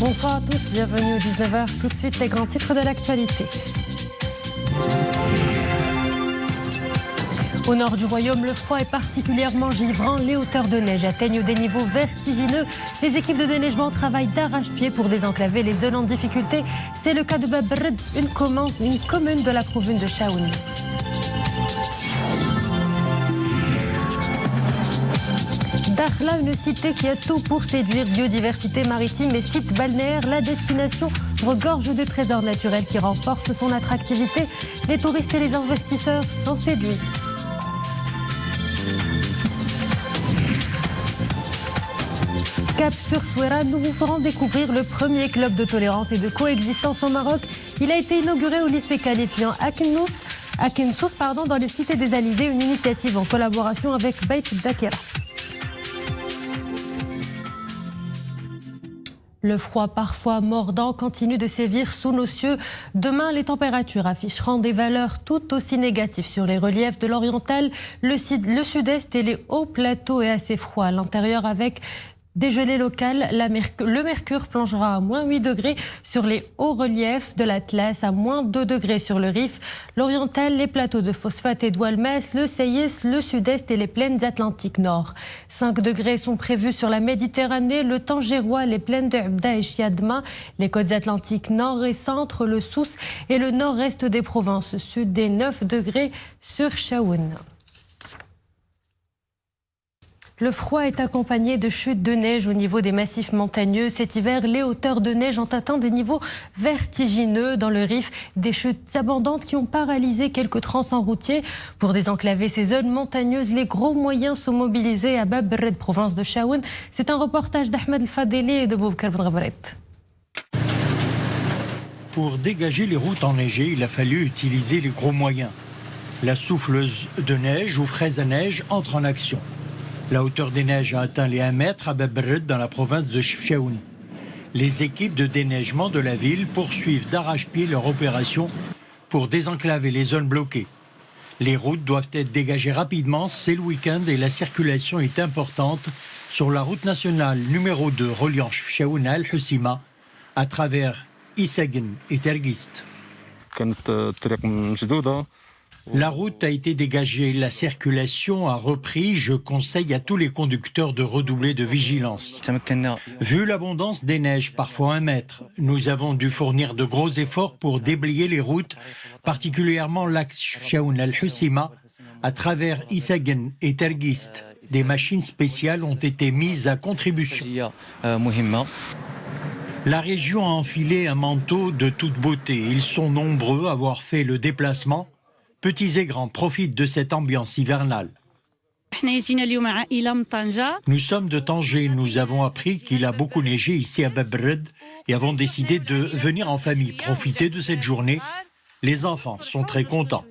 Bonsoir à tous, bienvenue au 19h. Tout de suite, les grands titres de l'actualité. Au nord du royaume, le froid est particulièrement givrant. Les hauteurs de neige atteignent des niveaux vertigineux. Les équipes de déneigement travaillent d'arrache-pied pour désenclaver les zones en difficulté. C'est le cas de Bab Rd, une commune de la province de Chaoun. Dakhla, une cité qui a tout pour séduire, biodiversité maritime et sites balnéaires. La destination regorge de trésors naturels qui renforcent son attractivité. Les touristes et les investisseurs sont séduits. Cap sur Souera, nous vous ferons découvrir le premier club de tolérance et de coexistence au Maroc. Il a été inauguré au lycée qualifiant Akensous, dans les cités des Alizés, une initiative en collaboration avec Beit Dakira. Le froid parfois mordant continue de sévir sous nos cieux. Demain, les températures afficheront des valeurs tout aussi négatives sur les reliefs de l'oriental, le sud-est et les hauts plateaux et assez froid à l'intérieur avec des gelées locales. Le mercure plongera à moins 8 degrés sur les hauts reliefs de l'Atlas, à moins 2 degrés sur le Rif, l'oriental, les plateaux de Phosphate et d'Oualmès, le Seyès, le sud-est et les plaines atlantiques nord. 5 degrés sont prévus sur la Méditerranée, le Tangérois, les plaines de Abda et Chiadma, les côtes atlantiques nord et centre, le Souss et le nord-est des provinces sud, des 9 degrés sur Chaoun. Le froid est accompagné de chutes de neige au niveau des massifs montagneux. Cet hiver, les hauteurs de neige ont atteint des niveaux vertigineux dans le Rif. Des chutes abondantes qui ont paralysé quelques tronçons routiers. Pour désenclaver ces zones montagneuses, les gros moyens sont mobilisés à Bab Rd, province de Chaoun. C'est un reportage d'Ahmed El-Fadeli et de Boubkar Benrabret. Pour dégager les routes enneigées, il a fallu utiliser les gros moyens. La souffleuse de neige ou fraise à neige entre en action. La hauteur des neiges a atteint les 1 mètre à Bab Rd dans la province de Chefchaouen. Les équipes de déneigement de la ville poursuivent d'arrache-pied leur opération pour désenclaver les zones bloquées. Les routes doivent être dégagées rapidement, c'est le week-end et la circulation est importante sur la route nationale numéro 2 reliant Chefchaouen à Al-Husima à travers Issagen et Tergist. La route a été dégagée, la circulation a repris. Je conseille à tous les conducteurs de redoubler de vigilance. Vu l'abondance des neiges, parfois 1 mètre, nous avons dû fournir de gros efforts pour déblayer les routes, particulièrement l'axe Chefchaouen Al-Husima, à travers Issagen et Tergist. Des machines spéciales ont été mises à contribution. La région a enfilé un manteau de toute beauté. Ils sont nombreux à avoir fait le déplacement. Petits et grands profitent de cette ambiance hivernale. Nous sommes de Tanger. Nous avons appris qu'il a beaucoup neigé ici à Bab Rd et avons décidé de venir en famille profiter de cette journée. Les enfants sont très contents.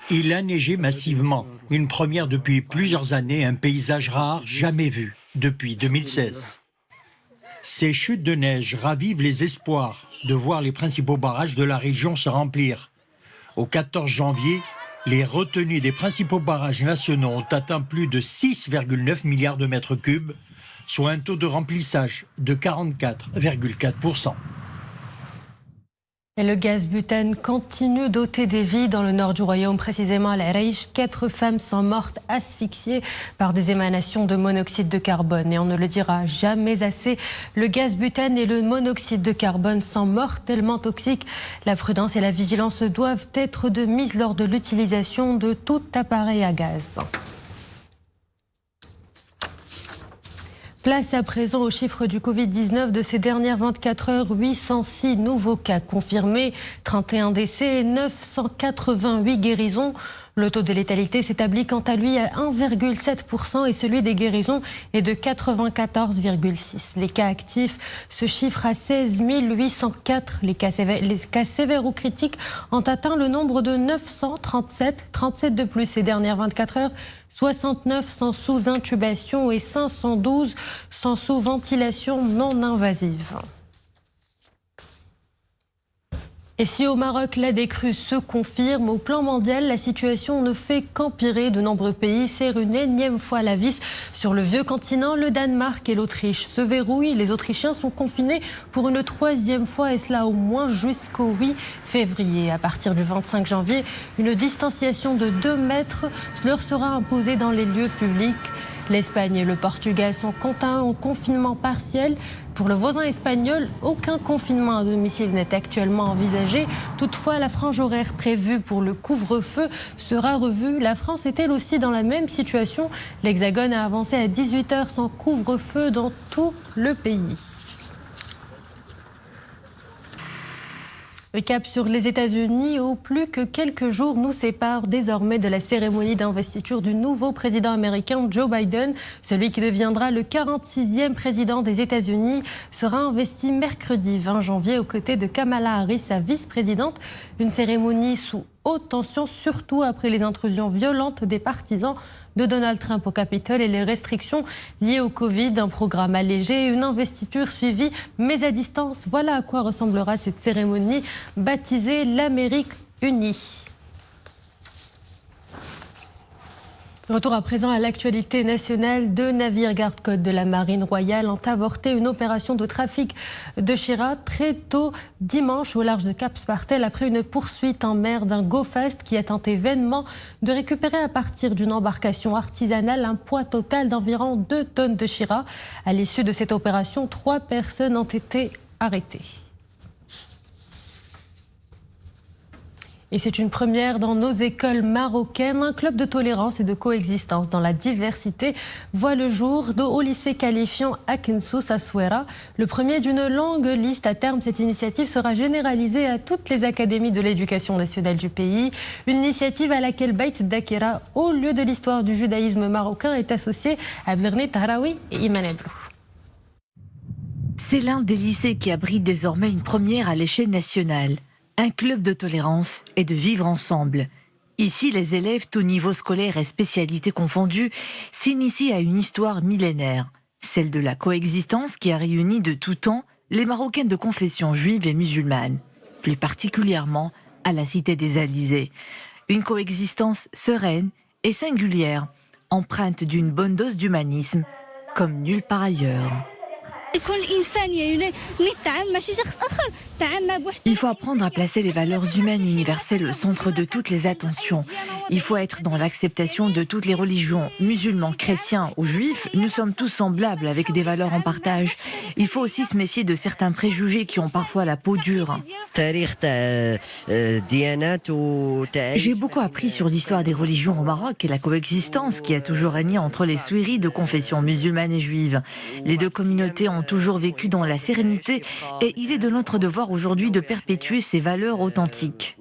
Il a neigé massivement. Une première depuis plusieurs années, un paysage rare, jamais vu depuis 2016. Ces chutes de neige ravivent les espoirs de voir les principaux barrages de la région se remplir. Au 14 janvier, les retenues des principaux barrages nationaux ont atteint plus de 6,9 milliards de mètres cubes, soit un taux de remplissage de 44,4%. Et le gaz butane continue d'ôter des vies dans le nord du royaume, précisément à l'Araïch. 4 femmes sont mortes asphyxiées par des émanations de monoxyde de carbone. Et on ne le dira jamais assez, le gaz butane et le monoxyde de carbone sont mortellement toxiques. La prudence et la vigilance doivent être de mise lors de l'utilisation de tout appareil à gaz. Place à présent aux chiffres du Covid-19 de ces dernières 24 heures. 806 nouveaux cas confirmés, 31 décès et 988 guérisons. Le taux de létalité s'établit quant à lui à 1,7% et celui des guérisons est de 94,6%. Les cas actifs se chiffrent à 16 804. Les cas sévères ou critiques ont atteint le nombre de 937, 37 de plus ces dernières 24 heures. 69 sont sous intubation et 512 sont sous ventilation non invasive. Et si au Maroc, la décrue se confirme, au plan mondial, la situation ne fait qu'empirer. De nombreux pays serrent une énième fois la vis. Sur le vieux continent, le Danemark et l'Autriche se verrouillent. Les Autrichiens sont confinés pour une 3e fois, et cela au moins jusqu'au 8 février. À partir du 25 janvier, une distanciation de 2 mètres leur sera imposée dans les lieux publics. L'Espagne et le Portugal sont quant à eux en confinement partiel. Pour le voisin espagnol, aucun confinement à domicile n'est actuellement envisagé. Toutefois, la frange horaire prévue pour le couvre-feu sera revue. La France est elle aussi dans la même situation. L'Hexagone a avancé à 18h sans couvre-feu dans tout le pays. Le cap sur les États-Unis, où plus que quelques jours nous séparent désormais de la cérémonie d'investiture du nouveau président américain Joe Biden. Celui qui deviendra le 46e président des États-Unis sera investi mercredi 20 janvier aux côtés de Kamala Harris, sa vice-présidente. Une cérémonie sous haute tension, surtout après les intrusions violentes des partisans de Donald Trump au Capitole et les restrictions liées au Covid. Un programme allégé et une investiture suivie, mais à distance. Voilà à quoi ressemblera cette cérémonie baptisée l'Amérique unie. Retour à présent à l'actualité nationale. 2 navires garde-côte de la Marine royale ont avorté une opération de trafic de Chira très tôt dimanche au large de Cap-Spartel après une poursuite en mer d'un go-fast qui a tenté vainement de récupérer à partir d'une embarcation artisanale un poids total d'environ 2 tonnes de Chira. À l'issue de cette opération, 3 personnes ont été arrêtées. Et c'est une première dans nos écoles marocaines. Un club de tolérance et de coexistence dans la diversité voit le jour au lycée qualifiant Akensous à Souera. Le premier d'une longue liste. À terme, cette initiative sera généralisée à toutes les académies de l'éducation nationale du pays. Une initiative à laquelle Beit Dakira, au lieu de l'histoire du judaïsme marocain, est associé à Blerni Tahraoui et Iman Eblou. C'est l'un des lycées qui abrite désormais une première à l'échelle nationale. Un club de tolérance et de vivre ensemble. Ici, les élèves, tous niveaux scolaires et spécialités confondus, s'initient à une histoire millénaire, celle de la coexistence qui a réuni de tout temps les Marocains de confession juive et musulmane, plus particulièrement à la cité des Alizés. Une coexistence sereine et singulière, empreinte d'une bonne dose d'humanisme, comme nulle part ailleurs. Il faut apprendre à placer les valeurs humaines universelles au centre de toutes les attentions. Il faut être dans l'acceptation de toutes les religions, musulmans, chrétiens ou juifs. Nous sommes tous semblables avec des valeurs en partage. Il faut aussi se méfier de certains préjugés qui ont parfois la peau dure. J'ai beaucoup appris sur l'histoire des religions au Maroc et la coexistence qui a toujours régné entre les souiris de confession musulmane et juive. Les deux communautés ont toujours vécu dans la sérénité et il est de notre devoir aujourd'hui de perpétuer ces valeurs authentiques.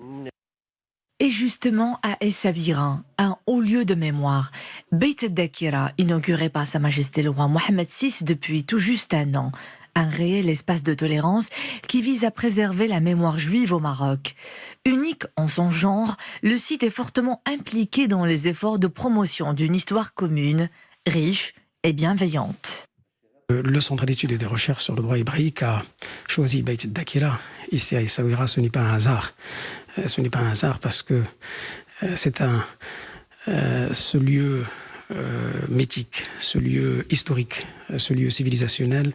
Et justement à Essabirin, un haut lieu de mémoire, Beit Dakira, inauguré par Sa Majesté le roi Mohamed VI depuis tout juste un an, un réel espace de tolérance qui vise à préserver la mémoire juive au Maroc. Unique en son genre, le site est fortement impliqué dans les efforts de promotion d'une histoire commune, riche et bienveillante. Le Centre d'études et de recherche sur le droit hébraïque a choisi Beit Dakira ici à Essaouira. Ce n'est pas un hasard. Ce n'est pas un hasard parce que c'est ce lieu mythique, ce lieu historique, ce lieu civilisationnel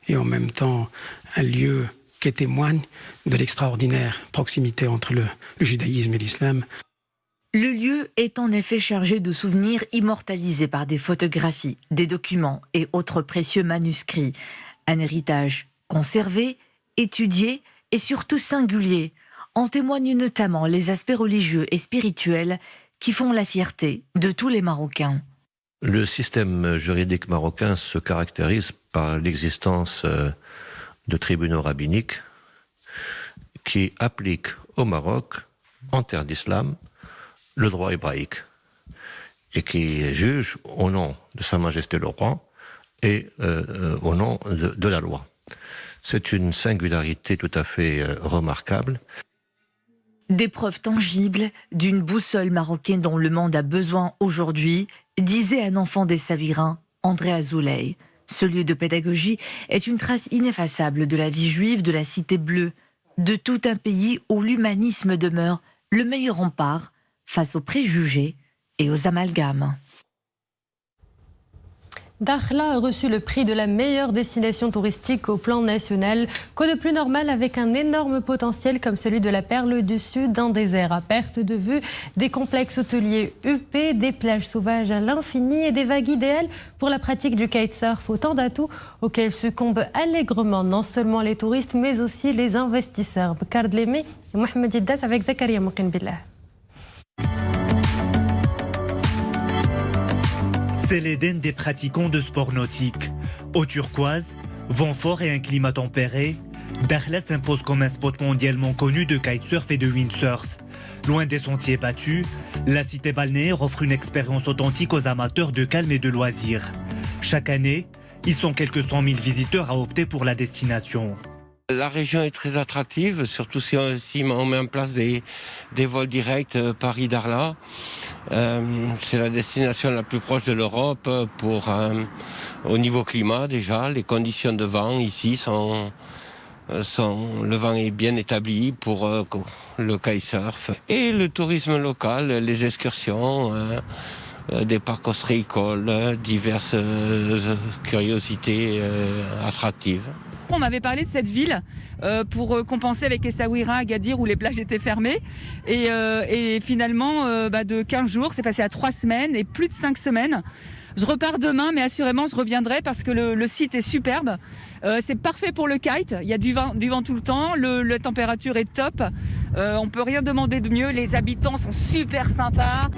et en même temps un lieu qui témoigne de l'extraordinaire proximité entre le judaïsme et l'islam. Le lieu est en effet chargé de souvenirs immortalisés par des photographies, des documents et autres précieux manuscrits. Un héritage conservé, étudié et surtout singulier. En témoignent notamment les aspects religieux et spirituels qui font la fierté de tous les Marocains. Le système juridique marocain se caractérise par l'existence de tribunaux rabbiniques qui appliquent au Maroc, en terre d'islam, le droit hébraïque et qui juge au nom de Sa Majesté le Roi et au nom de la loi. C'est une singularité tout à fait remarquable. Des preuves tangibles d'une boussole marocaine dont le monde a besoin aujourd'hui, disait un enfant d'Essabirin, André Azoulay. Ce lieu de pédagogie est une trace ineffaçable de la vie juive de la Cité Bleue, de tout un pays où l'humanisme demeure le meilleur rempart face aux préjugés et aux amalgames. Dakhla a reçu le prix de la meilleure destination touristique au plan national. Quoi de plus normal avec un énorme potentiel comme celui de la Perle du Sud, un désert à perte de vue, des complexes hôteliers huppés, des plages sauvages à l'infini et des vagues idéales pour la pratique du kitesurf. Autant d'atouts auxquels succombent allègrement non seulement les touristes mais aussi les investisseurs. Bakar Dlemé et Mohamed Iddas avec Zakaria Moukin Billah. C'est l'Éden des pratiquants de sport nautique. Eau turquoise, vent fort et un climat tempéré, Dakhla s'impose comme un spot mondialement connu de kitesurf et de windsurf. Loin des sentiers battus, la cité balnéaire offre une expérience authentique aux amateurs de calme et de loisirs. Chaque année, ils sont quelques 100 000 visiteurs à opter pour la destination. La région est très attractive, surtout si on met en place des vols directs Paris-Dakhla. C'est la destination la plus proche de l'Europe au niveau climat déjà. Les conditions de vent ici le vent est bien établi pour le kitesurf. Et le tourisme local, les excursions, des parcs ostréicoles, diverses curiosités attractives. On m'avait parlé de cette ville pour compenser avec Essaouira, Agadir où les plages étaient fermées. Et finalement, de 15 jours, c'est passé à 3 semaines et plus de 5 semaines. Je repars demain, mais assurément, je reviendrai parce que le site est superbe. C'est parfait pour le kite. Il y a du vent tout le temps. La température est top. On ne peut rien demander de mieux. Les habitants sont super sympas.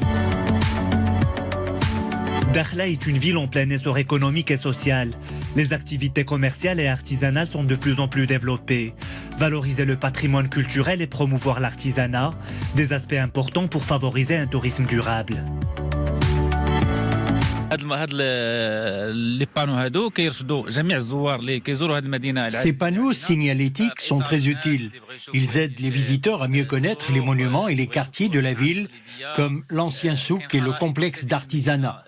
Dakhla est une ville en plein essor économique et social. Les activités commerciales et artisanales sont de plus en plus développées. Valoriser le patrimoine culturel et promouvoir l'artisanat, des aspects importants pour favoriser un tourisme durable. Ces panneaux signalétiques sont très utiles. Ils aident les visiteurs à mieux connaître les monuments et les quartiers de la ville, comme l'ancien souk et le complexe d'artisanat.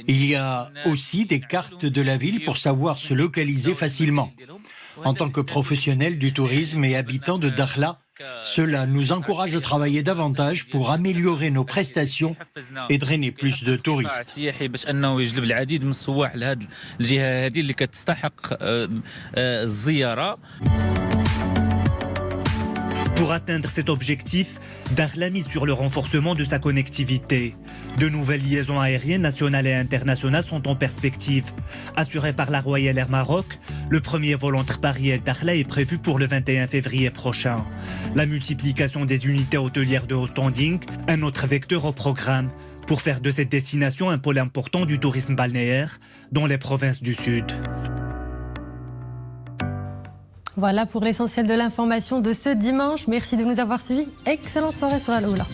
Il y a aussi des cartes de la ville pour savoir se localiser facilement. En tant que professionnels du tourisme et habitants de Dakhla, cela nous encourage à travailler davantage pour améliorer nos prestations et drainer plus de touristes. Pour atteindre cet objectif, Dakhla mise sur le renforcement de sa connectivité. De nouvelles liaisons aériennes nationales et internationales sont en perspective. Assurées par la Royal Air Maroc, le premier vol entre Paris et Dakhla est prévu pour le 21 février prochain. La multiplication des unités hôtelières de haut standing, un autre vecteur au programme, pour faire de cette destination un pôle important du tourisme balnéaire dans les provinces du Sud. Voilà pour l'essentiel de l'information de ce dimanche. Merci de nous avoir suivis. Excellente soirée sur Al Oula.